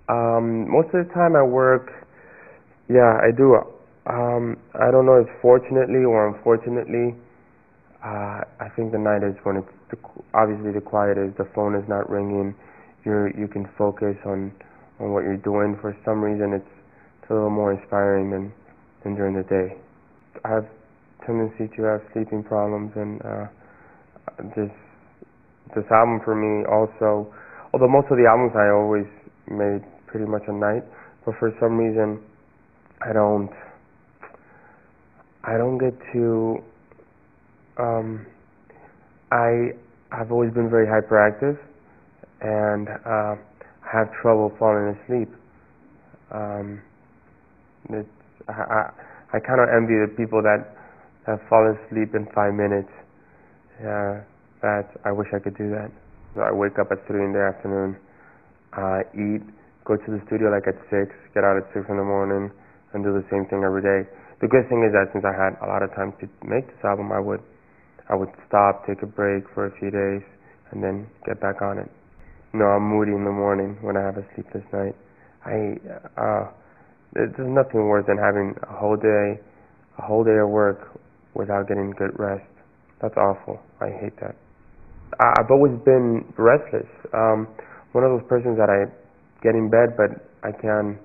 Most of the time I work, yeah, I do. I don't know if fortunately or unfortunately, I think the night is when it's obviously the quietest. The phone is not ringing. You can focus on what you're doing. For some reason, it's a little more inspiring than during the day. I have tendency to have sleeping problems, and this album for me also, although most of the albums I always made pretty much at night, but for some reason I don't get to I've always been very hyperactive, and have trouble falling asleep. It's, I kind of envy the people that fall asleep in 5 minutes. That I wish I could do that. So I wake up at 3 in the afternoon, eat, go to the studio like at 6, get out at 6 in the morning, and do the same thing every day. The good thing is that since I had a lot of time to make this album, I would stop, take a break for a few days, and then get back on it. No, I'm moody in the morning when I have a sleepless night. There's nothing worse than having a whole day of work without getting good rest. That's awful. I hate that. I've always been restless. One of those persons that I get in bed, but I can't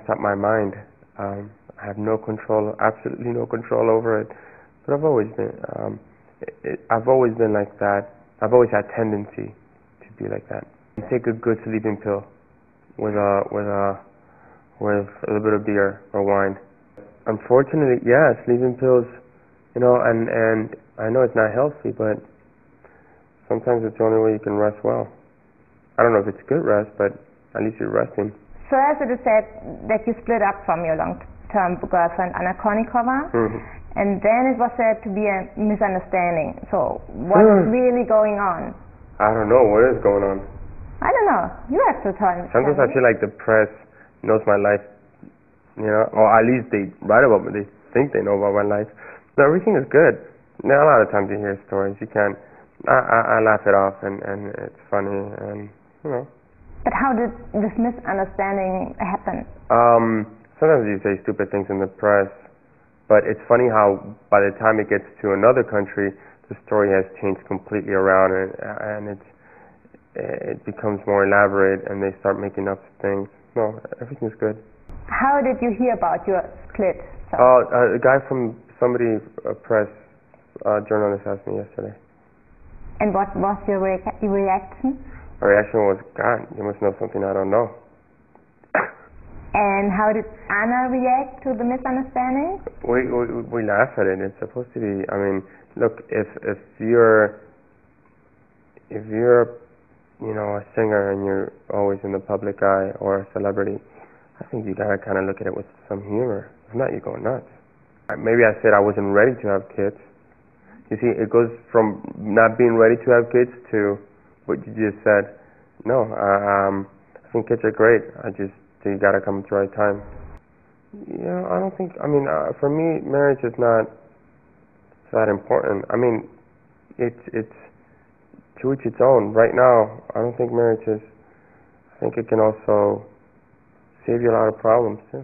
stop my mind. I have no control, absolutely no control over it. But I've always been. I've always been like that. I've always had tendency to be like that. You take a good sleeping pill with a little bit of beer or wine. Unfortunately, yeah, sleeping pills. And I know it's not healthy, but sometimes it's the only way you can rest well. I don't know if it's good rest, but at least you're resting. First, it is said that you split up from your long-term girlfriend, Anna Kournikova, and then it was said to be a misunderstanding. So, what's really going on? I don't know. What is going on? I don't know. You have to tell me. Sometimes I feel like the press knows my life, or at least they write about me. They think they know about my life. No, everything is good. Now, a lot of times you hear stories, you can't. I laugh it off, and it's funny, and But how did this misunderstanding happen? Sometimes you say stupid things in the press, but it's funny how by the time it gets to another country, the story has changed completely around, and it becomes more elaborate, and they start making up things. No, everything's good. How did you hear about your split? A guy from a press journalist asked me yesterday. And what was your reaction? My reaction was, God, you must know something I don't know. And how did Anna react to the misunderstanding? We laugh at it. It's supposed to be. I mean, look, if you're a singer and you're always in the public eye, or a celebrity, I think you gotta kind of look at it with some humor. If not, you go nuts. Maybe I said I wasn't ready to have kids. You see, it goes from not being ready to have kids to what you just said. No, I think kids are great. I just think you gotta come at the right time. Yeah, I don't think. I mean, for me, marriage is not that important. I mean, it's to each its own. Right now, I don't think marriage is. I think it can also save you a lot of problems too.